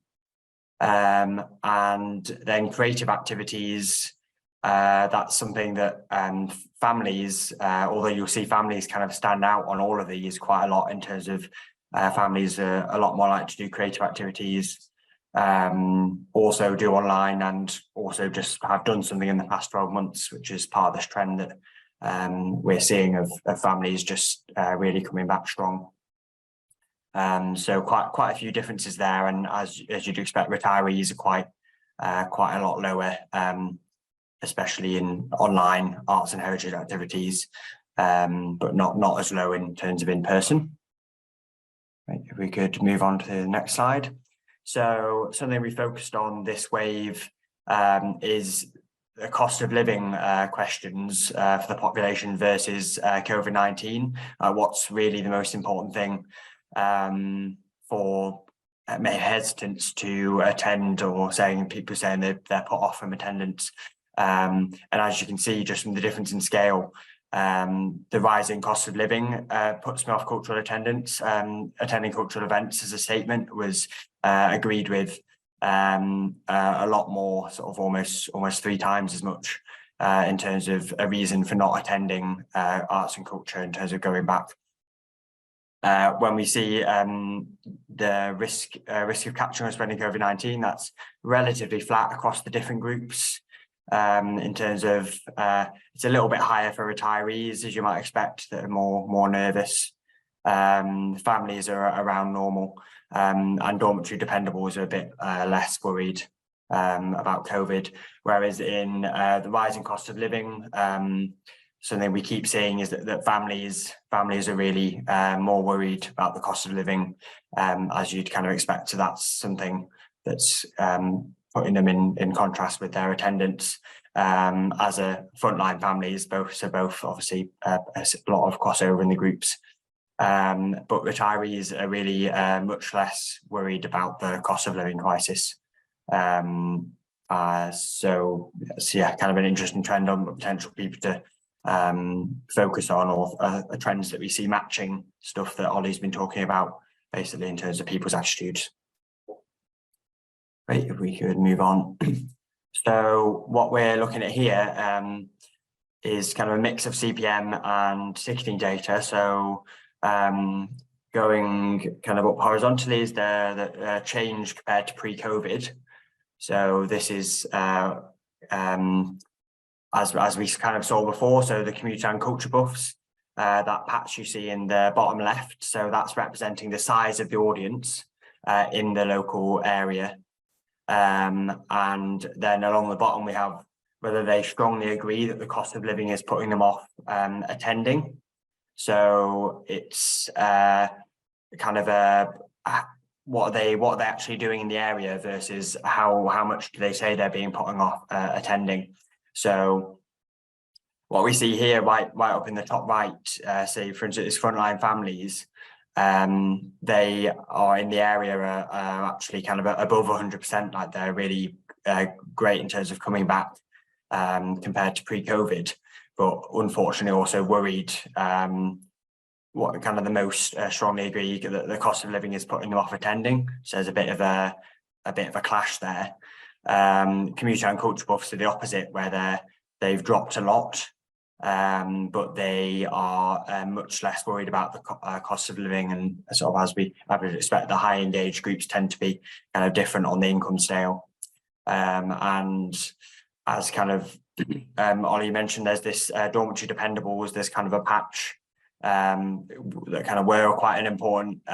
And then creative activities, that's something that families, although you'll see families kind of stand out on all of these quite a lot in terms of families are a lot more likely to do creative activities, also do online, and also just have done something in the past 12 months, which is part of this trend that we're seeing of families just really coming back strong. So quite a few differences there, and as you'd expect, retirees are quite a lot lower, especially in online arts and heritage activities, but not as low in terms of in person. Right, if we could move on to the next slide. So something we focused on this wave is the cost of living questions for the population versus COVID-19. What's really the most important thing for hesitance to attend, or people saying they're put off from attendance. And as you can see, just from the difference in scale, the rising cost of living puts me off cultural attendance. Attending cultural events as a statement was agreed with a lot more, sort of almost 3 times as much in terms of a reason for not attending arts and culture in terms of going back. When we see the risk of catching or spreading COVID-19, that's relatively flat across the different groups. In terms of it's a little bit higher for retirees, as you might expect, that are more nervous. Families are around normal, and dormitory dependables are a bit less worried about COVID. Whereas in the rising cost of living, something we keep seeing is that families are really more worried about the cost of living, as you'd kind of expect. So that's something that's putting them in contrast with their attendance as a frontline families, both obviously a lot of crossover in the groups, but retirees are really much less worried about the cost of living crisis. So yeah, kind of an interesting trend on potential people to focus on, or trends that we see matching stuff that Ollie's been talking about, basically in terms of people's attitudes. Right, if we could move on. So what we're looking at here is kind of a mix of CPM and ticketing data. So going kind of up horizontally is the change compared to pre-COVID. So this is as we kind of saw before, so the commuter and culture buffs, that patch you see in the bottom left, so that's representing the size of the audience in the local area. And then along the bottom we have whether they strongly agree that the cost of living is putting them off attending. So it's kind of what are they actually doing in the area versus how much do they say they're being putting off attending. So what we see here right up in the top right, say for instance frontline families, they are in the area are actually kind of above 100%, like they're really great in terms of coming back compared to pre-COVID, but unfortunately also worried what kind of the most strongly agree that the cost of living is putting them off attending. So there's a bit of a clash there. Commuter and culture buffs are the opposite, where they've dropped a lot, but they are much less worried about the cost of living, and sort of as we would expect, the high engaged groups tend to be kind of different on the income scale. And as kind of Ollie mentioned, there's this dormitory dependables, there's kind of a patch that kind of were quite an important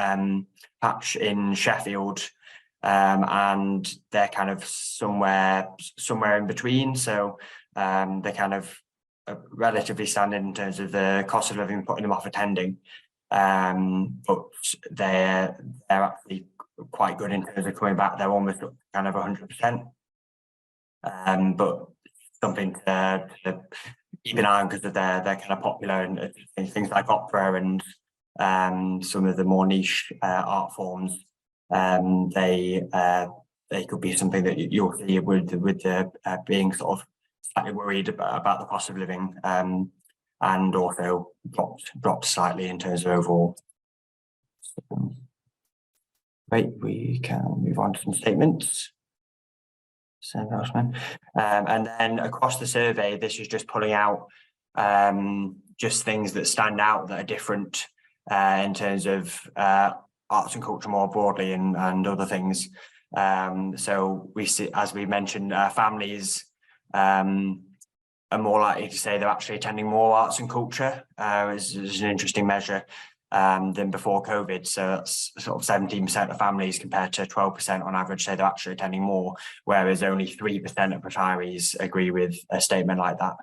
patch in Sheffield, and they're kind of somewhere in between. So they're kind of relatively standard in terms of the cost of living putting them off attending, but they're actually quite good in terms of coming back. They're almost up to kind of 100%. But something to keep an eye on, because they're kind of popular and things like opera and some of the more niche art forms. They could be something that you'll see with being sort of slightly worried about the cost of living, and also dropped slightly in terms of overall. Right, we can move on to some statements. And then across the survey, this is just pulling out just things that stand out that are different in terms of arts and culture more broadly and other things. So we see, as we mentioned, families are more likely to say they're actually attending more arts and culture, is an interesting measure than before COVID. So that's sort of 17% of families compared to 12% on average say they're actually attending more, whereas only 3% of retirees agree with a statement like that.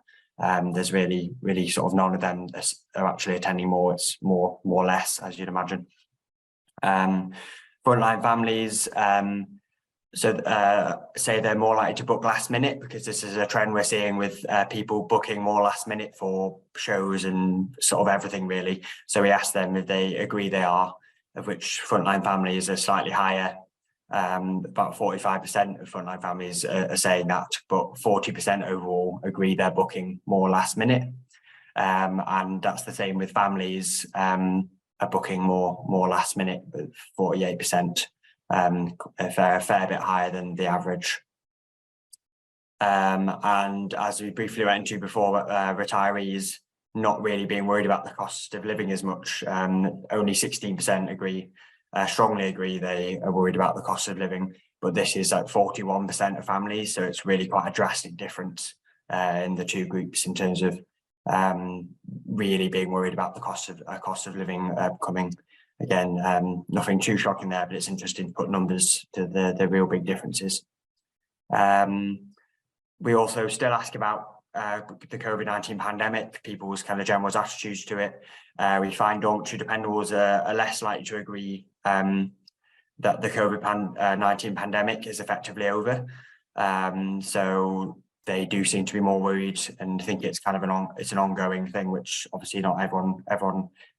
There's really sort of none of them are actually attending more. It's more or less, as you'd imagine. Frontline families say they're more likely to book last minute, because this is a trend we're seeing with people booking more last minute for shows and sort of everything really. So we asked them if they agree they are, of which frontline families are slightly higher. About 45% of frontline families are saying that, but 40% overall agree they're booking more last minute. And that's the same with families are booking more last minute, 48%. A fair bit higher than the average. And as we briefly went into before, retirees not really being worried about the cost of living as much. Only 16% strongly agree they are worried about the cost of living, but this is like 41% of families, so it's really quite a drastic difference in the two groups in terms of really being worried about the cost of living coming. Again, nothing too shocking there, but it's interesting to put numbers to the real big differences. We also still ask about the COVID-19 pandemic, people's kind of general attitudes to it. We find dormitory dependables are less likely to agree that the COVID-19 pandemic is effectively over. So they do seem to be more worried and think it's kind of an ongoing thing, which obviously not everyone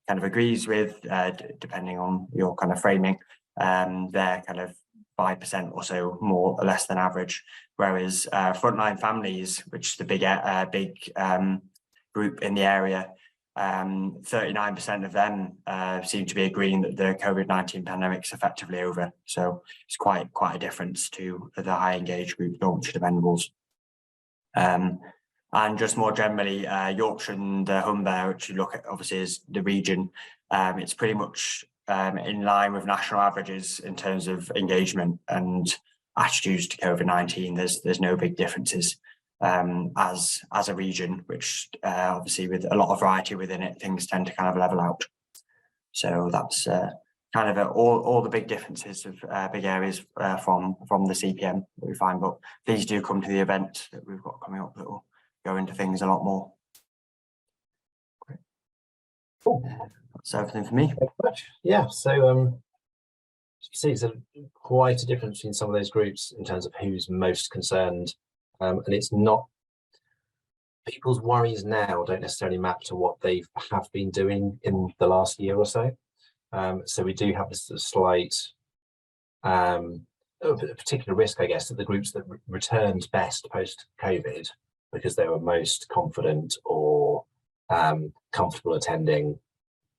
kind of agrees with, depending on your kind of framing. They're kind of 5% or so more or less than average, whereas frontline families, which is the big group in the area, 39% of them seem to be agreeing that the COVID-19 pandemic is effectively over. So it's quite a difference to the high engaged group, dormitory dependables. And just more generally, Yorkshire and Humber, which you look at obviously as the region, it's pretty much in line with national averages in terms of engagement and attitudes to COVID-19. There's no big differences as a region, which obviously with a lot of variety within it, things tend to kind of level out. So that's kind of all the big differences of big areas from the CPM that we find. But please do come to the event that we've got coming up that will go into things a lot more. Great. Cool. That's everything for me. Yeah, so see, it's quite a difference between some of those groups in terms of who's most concerned, and it's not, people's worries now don't necessarily map to what they have been doing in the last year or so. So we do have this slight particular risk, I guess, that the groups that returned best post-COVID, because they were most confident or comfortable attending,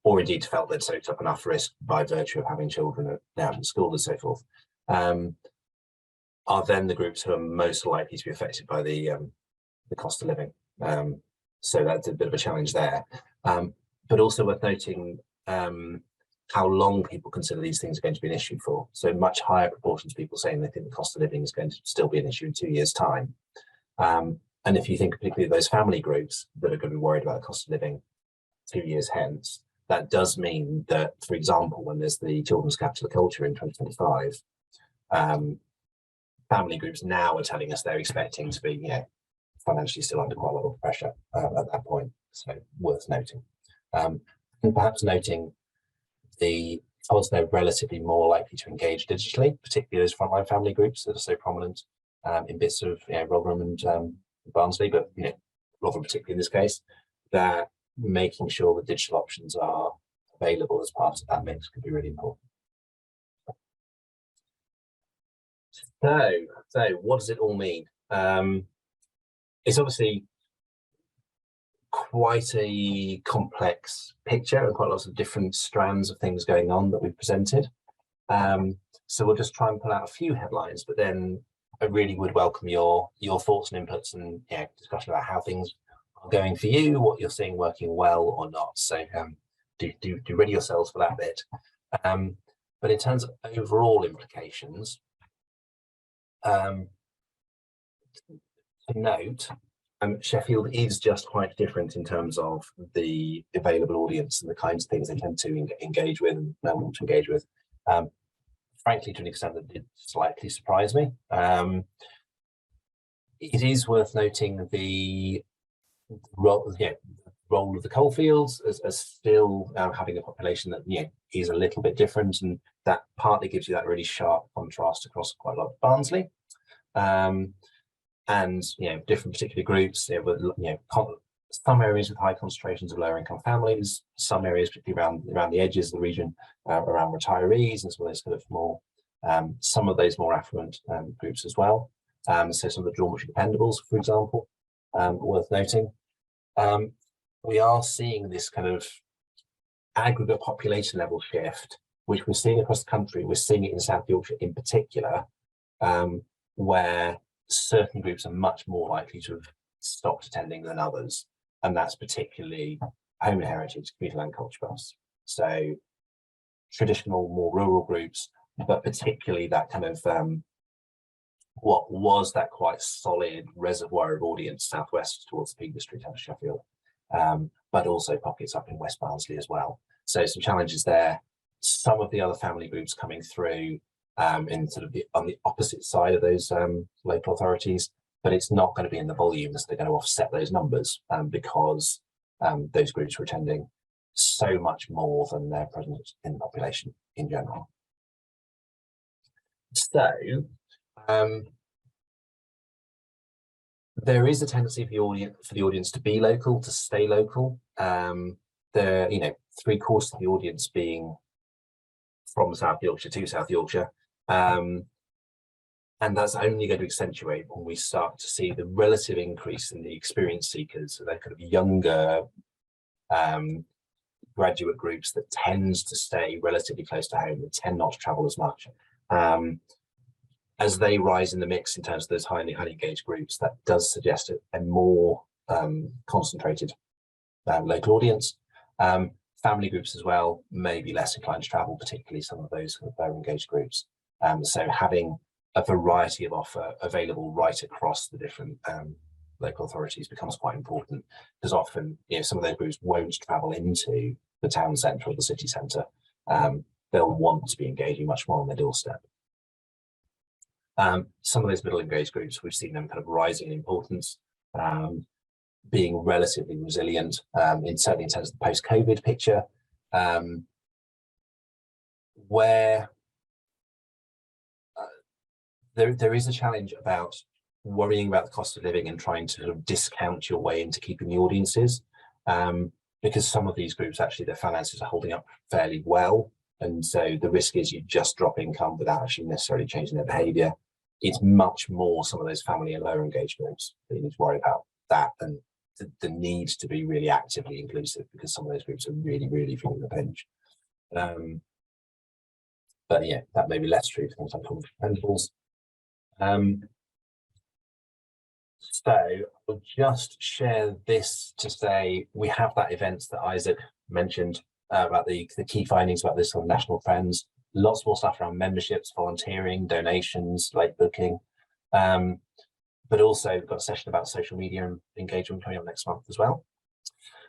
or indeed felt they'd soaked up enough risk by virtue of having children out in school and so forth, are then the groups who are most likely to be affected by the cost of living. So that's a bit of a challenge there. But also worth noting how long people consider these things are going to be an issue for. So much higher proportions of people saying they think the cost of living is going to still be an issue in 2 years' time. And if you think particularly of those family groups that are going to be worried about the cost of living 2 years hence, that does mean that, for example, when there's the Children's Capital of Culture in 2025, family groups now are telling us they're expecting to be, financially still under quite a lot of pressure at that point. So worth noting. And perhaps noting the told they're relatively more likely to engage digitally, particularly those frontline family groups that are so prominent in bits of Rotherham and Barnsley, but Rotherham particularly in this case, that making sure that digital options are available as part of that mix could be really important. So what does it all mean? It's obviously quite a complex picture and quite lots of different strands of things going on that we've presented. So we'll just try and pull out a few headlines, but then I really would welcome your thoughts and inputs and discussion about how things are going for you, what you're seeing working well or not. So do ready yourselves for that bit. But in terms of overall implications, to note, Sheffield is just quite different in terms of the available audience and the kinds of things they tend to engage with and want to engage with. Frankly, to an extent that did slightly surprise me. It is worth noting the role of the coalfields as still having a population that is a little bit different, and that partly gives you that really sharp contrast across quite a lot of Barnsley. And different particular groups, some areas with high concentrations of lower income families, some areas particularly around the edges of the region, around retirees and some of those kind of more some of those more affluent groups as well. So some of the Dormitory dependables, for example, worth noting. We are seeing this kind of aggregate population level shift, which we're seeing across the country. We're seeing it in South Yorkshire in particular, where certain groups are much more likely to have stopped attending than others, and that's particularly home and heritage, community land culture buffs. So traditional, more rural groups, but particularly that kind of what was that quite solid reservoir of audience southwest towards the Peak District out of Sheffield, but also pockets up in West Barnsley as well. So some challenges there. Some of the other family groups coming through in sort of on the opposite side of those local authorities, but it's not going to be in the volumes that are going to offset those numbers because those groups are attending so much more than their presence in the population in general. So there is a tendency for the audience to be local, to stay local. The 3/4 of the audience being from South Yorkshire to South Yorkshire. And that's only going to accentuate when we start to see the relative increase in the experience seekers, so they're kind of younger graduate groups that tends to stay relatively close to home, that tend not to travel as much. As they rise in the mix in terms of those highly engaged groups, that does suggest a more concentrated local audience. Family groups as well may be less inclined to travel, particularly some of those very engaged groups. So having a variety of offer available right across the different local authorities becomes quite important, because often some of those groups won't travel into the town centre or the city centre. They'll want to be engaging much more on their doorstep. Some of those middle engaged groups, we've seen them kind of rising in importance, being relatively resilient, certainly in terms of the post-COVID picture, where there is a challenge about worrying about the cost of living and trying to sort of discount your way into keeping the audiences, because some of these groups actually their finances are holding up fairly well, and so the risk is you just drop income without actually necessarily changing their behaviour. It's much more some of those family and lower engaged groups that you need to worry about that, and the need to be really actively inclusive, because some of those groups are really feeling the pinch. But yeah, that may be less true for things like Dormitory dependables. So I'll just share this to say we have that event that Isaac mentioned about the key findings about this on National Friends. Lots more stuff around memberships, volunteering, donations, late booking. But also we've got a session about social media and engagement coming up next month as well.